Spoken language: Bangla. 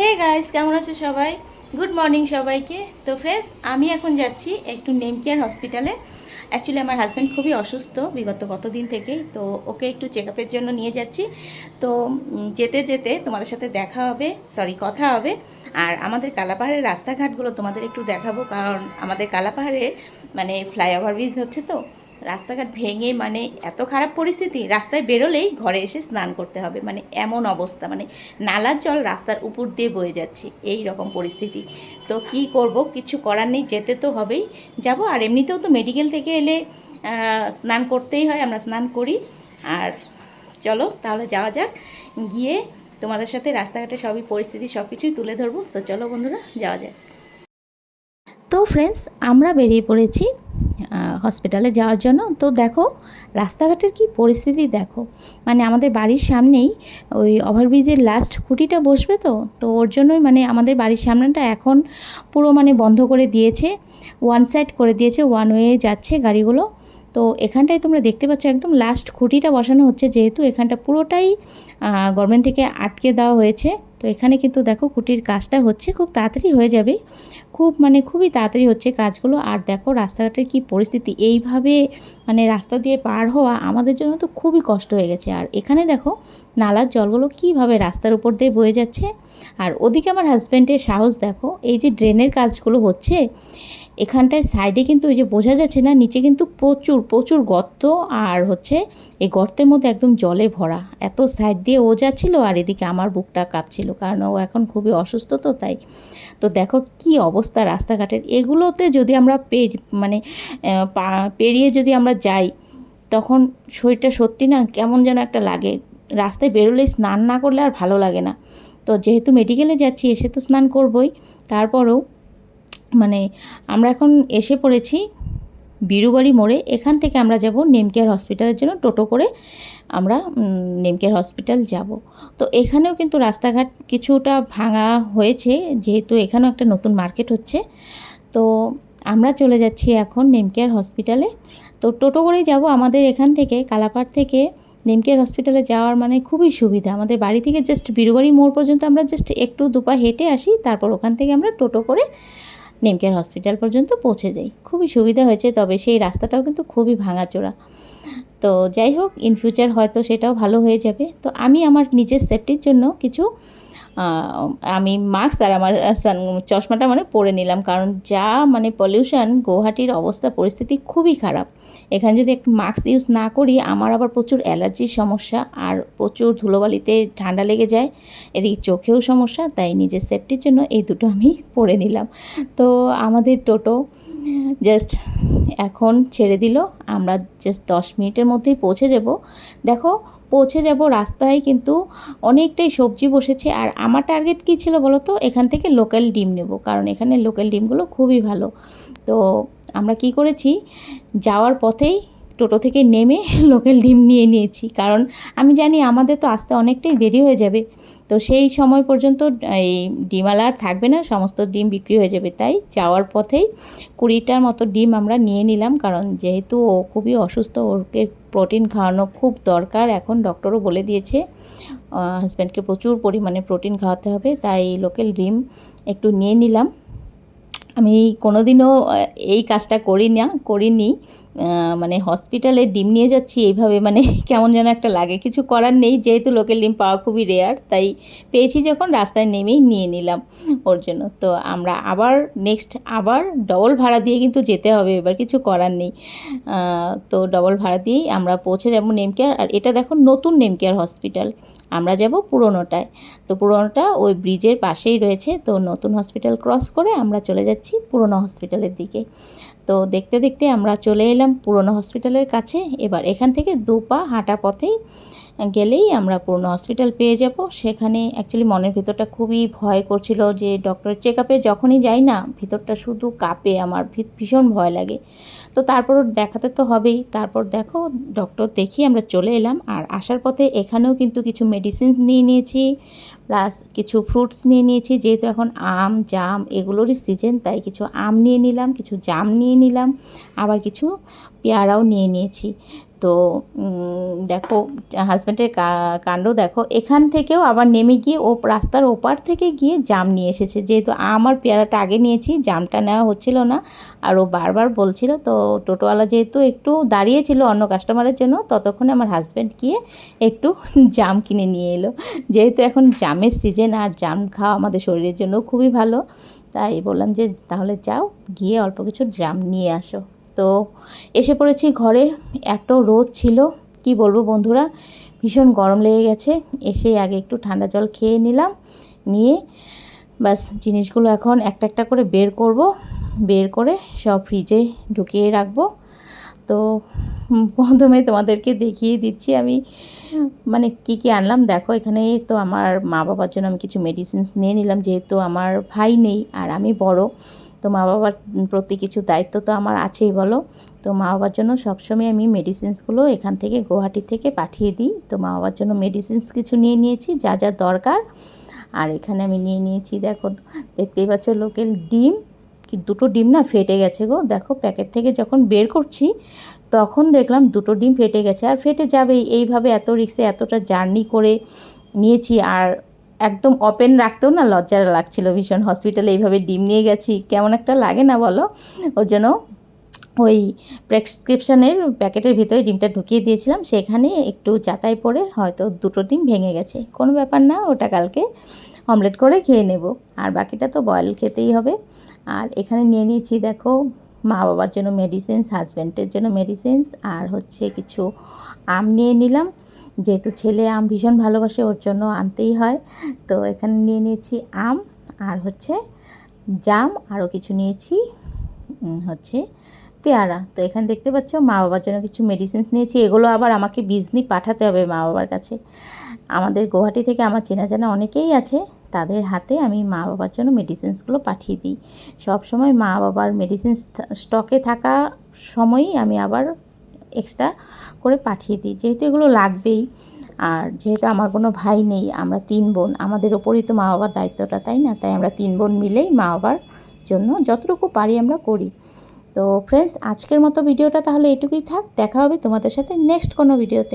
হে গাইস, কেমন আছো সবাই? গুড মর্নিং সবাইকে। তো ফ্রেন্ডস, আমি এখন যাচ্ছি একটু নেম কেয়ার হসপিটালে। অ্যাকচুয়ালি আমার হাজব্যান্ড খুবই অসুস্থ বিগত কতদিন থেকেই, তো ওকে একটু চেক আপের জন্য নিয়ে যাচ্ছি। তো যেতে যেতে তোমাদের সাথে কথা হবে। আর আমাদের কালাপাহাড়ের রাস্তাঘাটগুলো তোমাদের একটু দেখাবো, কারণ আমাদের কালাপাহাড়ের মানে ফ্লাইওভার ব্রিজ হচ্ছে, তো রাস্তাঘাট ভেঙে মানে এত খারাপ পরিস্থিতি, রাস্তায় বেরোলেই ঘরে এসে স্নান করতে হবে, মানে এমন অবস্থা, মানে নালার জল রাস্তার উপর দিয়ে বয়ে যাচ্ছে, এই রকম পরিস্থিতি। তো কি করব, কিছু করার নেই, যেতে তো হবেই, যাব। আর এমনিতেও তো মেডিকেল থেকে এলে স্নান করতেই হয়, আমরা স্নান করি। আর চলো তাহলে যাওয়া যাক, গিয়ে তোমাদের সাথে রাস্তাঘাটে সবই পরিস্থিতি সব কিছুই তুলে ধরবো। তো চলো বন্ধুরা, যাওয়া যাক। তো ফ্রেন্ডস, আমরা বেরিয়ে পড়েছি হসপিটালে যাওয়ার জন্য। তো দেখো রাস্তাঘাটের কি পরিস্থিতি দেখো, মানে আমাদের বাড়ির সামনেই ওই ওভারব্রিজের লাস্ট খুঁটিটা বসবে, তো তো ওর জন্যই মানে আমাদের বাড়ির সামনেটা এখন পুরো মানে বন্ধ করে দিয়েছে, ওয়ান সাইড করে দিয়েছে, ওয়ান ওয়ে যাচ্ছে গাড়িগুলো। তো এখানটায় তোমরা দেখতে পাচ্ছ একদম লাস্ট খুঁটিটা বসানো হচ্ছে, যেহেতু এখানটা পুরোটাই গভর্নমেন্ট থেকে আটকে দেওয়া হয়েছে। তো এখানে কিন্তু দেখো খুঁটির কাজটা হচ্ছে, খুব তাড়াতাড়ি হয়ে যাবে, খুবই তাড়াতাড়ি হচ্ছে কাজগুলো। আর দেখো রাস্তাঘাটের কি পরিস্থিতি, এইভাবে মানে রাস্তা দিয়ে পার হওয়া আমাদের জন্য তো খুবই কষ্ট হয়ে গেছে। আর এখানে দেখো নালার জলগুলো কীভাবে রাস্তার উপর দিয়ে বয়ে যাচ্ছে। আর ওদিকে আমার হাজব্যান্ডের সাহস দেখো, এই যে ড্রেনের কাজগুলো হচ্ছে এখানটায় সাইডে কিন্তু ওই যে বোঝা যাচ্ছে না, নিচে কিন্তু প্রচুর প্রচুর গর্ত, আর হচ্ছে এই গর্তের মধ্যে একদম জলে ভরা, এত সাইড দিয়ে ও যাচ্ছিল। আর এদিকে আমার বুকটা কাঁপছিল, কারণ ও এখন খুবই অসুস্থ, তো তাই। তো দেখো কি অবস্থা রাস্তাঘাটের, এগুলোতে যদি আমরা মানে পেরিয়ে যদি আমরা যাই, তখন শরীরটা সত্যি না কেমন যেন একটা লাগে, রাস্তায় বেরোলে স্নান না করলে আর ভালো লাগে না। তো যেহেতু মেডিকেলে যাচ্ছি, এসে তো স্নান করবই, তারপরেও মানে আমরা এখন এসে পড়েছি বিরুবাড়ি মোড়ে। এখান থেকে আমরা যাব নেমকেয়ার হসপিটালের জন্য, টোটো করে আমরা নেমকেয়ার হসপিটাল যাব। তো এখানেও কিন্তু রাস্তাঘাট কিছুটা ভাঙা হয়েছে, যেহেতু এখানেও একটা নতুন মার্কেট হচ্ছে। তো আমরা চলে যাচ্ছি এখন নেমকেয়ার হসপিটালে। তো টোটো করেই যাব, আমাদের এখান থেকে কালাপাড় থেকে নেমকেয়ার হসপিটালে যাওয়ার মানে খুবই সুবিধা। আমাদের বাড়ি থেকে জাস্ট বিরুবাড়ি মোড় পর্যন্ত আমরা জাস্ট একটু দুপা হেঁটে আসি, তারপর ওখান থেকে আমরা টোটো করে নেমকেয়ার হসপিটাল পর্যন্ত পৌঁছে যাই। খুবই সুবিধা হয়েছে, তবে সেই রাস্তাটাও কিন্তু খুবই ভাঙাচোরা। তো যাই হোক, ইন ফিউচার হয়তো সেটাও ভালো হয়ে যাবে। তো আমি আমার নিজের সেফটির জন্য কিছু আমি মাস্ক আর আমার চশমাটা মানে পরে নিলাম, কারণ যা মানে পলিউশন, গুয়াহাটির অবস্থা পরিস্থিতি খুবই খারাপ। এখানে যদি একটু মাস্ক ইউজ না করি, আমার আবার প্রচুর অ্যালার্জির সমস্যা, আর প্রচুর ধুলোবালিতে ঠান্ডা লেগে যায়, এদিকে চোখেও সমস্যা, তাই নিজের সেফটির জন্য এই দুটো আমি পরে নিলাম। তো আমাদের টোটো জাস্ট এখন ছেড়ে দিল, আমরা জাস্ট 10 মিনিটের মধ্যেই পৌঁছে যাব। দেখো পৌঁছে যাব, রাস্তায় কিন্তু অনেকটাই সবজি বসেছে। আর আমার টার্গেট কী ছিল বলো তো, এখান থেকে লোকাল ডিম নেব, কারণ এখানে লোকাল ডিমগুলো খুবই ভালো। তো আমরা কি করেছি, যাওয়ার পথেই টোটো থেকে নেমে লোকাল ডিম নিয়ে নিয়েছি, কারণ আমি জানি আমাদের তো আসতে অনেকটাই দেরি হয়ে যাবে। তো সেই সময় পর্যন্ত এই ডিমওয়ালা আর থাকবে না, সমস্ত ডিম বিক্রি হয়ে যাবে। তাই যাওয়ার পথেই 20টার মতো ডিম আমরা নিয়ে নিলাম, কারণ যেহেতু ও খুবই অসুস্থ, ওকে প্রোটিন খাওয়ানো খুব দরকার। এখন ডক্টরও বলে দিয়েছে হাজব্যান্ডকে প্রচুর পরিমাণে প্রোটিন খাওয়াতে হবে, তাই লোকাল ডিম একটু নিয়ে নিলাম। আমি কোনোদিনও এই কাজটা করিনি, মানে হসপিটালে ডিম নিয়ে যাচ্ছি এইভাবে, মানে কেমন যেন একটা লাগে। কিছু করার নেই, যেহেতু লোকাল ডিম পাওয়া খুবই রেয়ার, তাই পেয়েছি যখন রাস্তায় নেমেই নিয়ে নিলাম ওর জন্য। তো আমরা আবার আবার ডবল ভাড়া দিয়ে কিন্তু যেতে হবে, এবার কিছু করার নেই। তো ডবল ভাড়া দিয়েই আমরা পৌঁছে যাব নেমকেয়ার। আর এটা দেখো নতুন নেমকেয়ার হসপিটাল, আমরা যাব পুরোনোটায়। তো পুরোনোটা ওই ব্রিজের পাশেই রয়েছে, তো নতুন হসপিটাল ক্রস করে আমরা চলে যাচ্ছি পুরোনো হসপিটালের দিকে। তো দেখতে দেখতে আমরা চলে এলাম পুরোনো হসপিটালের কাছে। এবার এখান থেকে 2 পা হাঁটা পথেই গেলেই আমরা পুরোনো হসপিটাল পেয়ে যাব। সেখানে অ্যাকচুয়ালি মনের ভিতরটা খুবই ভয় করছিল, যে ডক্টরের চেক আপে যখনই যাই না, ভিতরটা শুধু কাঁপে, আমার ভীষণ ভয় লাগে। তো তারপর দেখাতে তো হবেই। তারপর দেখো ডক্টর দেখিয়ে আমরা চলে এলাম। আর আসার পথে এখানেও কিন্তু কিছু মেডিসিন নিয়ে নিয়েছি, প্লাস কিছু ফ্রুটস নিয়ে নিয়েছি, যেহেতু এখন আম জাম এগুলোরই সিজন, তাই কিছু আম নিয়ে নিলাম, কিছু জাম নিয়ে নিলাম, আবার কিছু পেয়ারাও নিয়ে নিয়েছি। তো দেখো হাজব্যান্ডের কাণ্ড দেখো, এখান থেকেও আবার নেমে গিয়ে ও রাস্তার ওপার থেকে গিয়ে জাম নিয়ে এসেছে। যেহেতু আমার পেয়ারাটা আগে নিয়েছি, জামটা নেওয়া হচ্ছিল না, আর ও বারবার বলছিল। তো টোটোওয়ালা যেহেতু একটু দাঁড়িয়েছিল অন্য কাস্টমারের জন্য, ততক্ষণে আমার হাজব্যান্ড গিয়ে একটু জাম কিনে নিয়ে এলো। যেহেতু এখন জামের সিজন, আর জাম খাওয়া আমাদের শরীরের জন্য খুবই ভালো, তাই বললাম যে তাহলে যাও গিয়ে অল্প কিছু জাম নিয়ে আসো। তো এসে পড়েছি ঘরে। এত রোদ ছিল, কি বলবো বন্ধুরা, ভীষণ গরম লেগে গেছে। এসে আগে একটু ঠান্ডা জল খেয়ে নিলাম, নিয়ে বাস জিনিসগুলো এখন একটা একটা করে বের করব, বের করে সব ফ্রিজে ঢুকিয়ে রাখবো। তো প্রথমে তোমাদেরকে দেখিয়ে দিচ্ছি আমি মানে কি কি আনলাম। দেখো এখানে তো আমার মা বাবার জন্য আমি কিছু মেডিসিনস নিয়ে নিলাম, যেহেতু আমার ভাই নেই আর আমি বড়, তো মা বাবার প্রতি কিছু দায়িত্ব তো আমার আছেই বলো। তো মা বাবার জন্য সবসময় আমি মেডিসিনসগুলো এখান থেকে গুয়াহাটি থেকে পাঠিয়ে দিই। তো মা বাবার জন্য মেডিসিনস কিছু নিয়ে নিয়েছি, যা যা দরকার। আর এখানে আমি নিয়ে নিয়েছি, দেখো দেখতেই পাচ্ছ, লোকেল ডিম। কি দুটো ডিম না ফেটে গেছে গো, দেখো প্যাকেট থেকে যখন বের করছি তখন দেখলাম দুটো ডিম ফেটে গেছে। আর ফেটে যাবেই, এইভাবে এত রিক্সে এতটা জার্নি করে নিয়েছি, আর একদম ওপেন রাখতেও না লজ্জা লাগছিল ভীষণ। হসপিটালে এইভাবে ডিম নিয়ে গেছি, কেমন একটা লাগে না বলো। ওর জন্য ওই প্রেসক্রিপশানের প্যাকেটের ভিতরে ডিমটা ঢুকিয়ে দিয়েছিলাম, সেখানে একটু যাতাই পড়ে হয়তো দুটো ডিম ভেঙে গেছে, কোনো ব্যাপার না, ওটা কালকে অমলেট করে খেয়ে নেব, আর বাকিটা তো বয়েল খেতেই হবে। আর এখানে নিয়ে নিয়েছি দেখো মা বাবার জন্য মেডিসিনস, হাজব্যান্ডের জন্য মেডিসিনস, আর হচ্ছে কিছু আম নিয়ে নিলাম, যেহেতু ছেলে আম ভীষণ ভালোবাসে, ওর জন্য আনতেই হয়। তো এখানে নিয়ে নিয়েছি আম, আর হচ্ছে জাম, আরও কিছু নিয়েছি হচ্ছে পেয়ারা। তো এখানে দেখতে পাচ্ছ মা বাবার জন্য কিছু মেডিসিনস নিয়েছি, এগুলো আবার আমাকে বিজনি পাঠাতে হবে মা বাবার কাছে। আমাদের গুয়াহাটি থেকে আমার চেনা জানা অনেকেই আছে, তাদের হাতে আমি মা বাবার জন্য মেডিসিনসগুলো পাঠিয়ে দিই। সব সময় মা বাবার মেডিসিন স্টকে থাকা সময়ই আমি আবার এক্সট্রা করে পাঠিয়ে দিই, যেহেতু এগুলো লাগবেই। আর যেহেতু আমার কোনো ভাই নেই, আমরা 3 বোন, আমাদের ওপরই তো মা বাবার দায়িত্বটা, তাই না? তাই আমরা 3 বোন মিলেই মা বাবার জন্য যতটুকু পারি আমরা করি। তো ফ্রেন্ডস, আজকের মতো ভিডিওটা তাহলে এটুকুই থাক, দেখা হবে তোমাদের সাথে নেক্সট কোনো ভিডিওতে।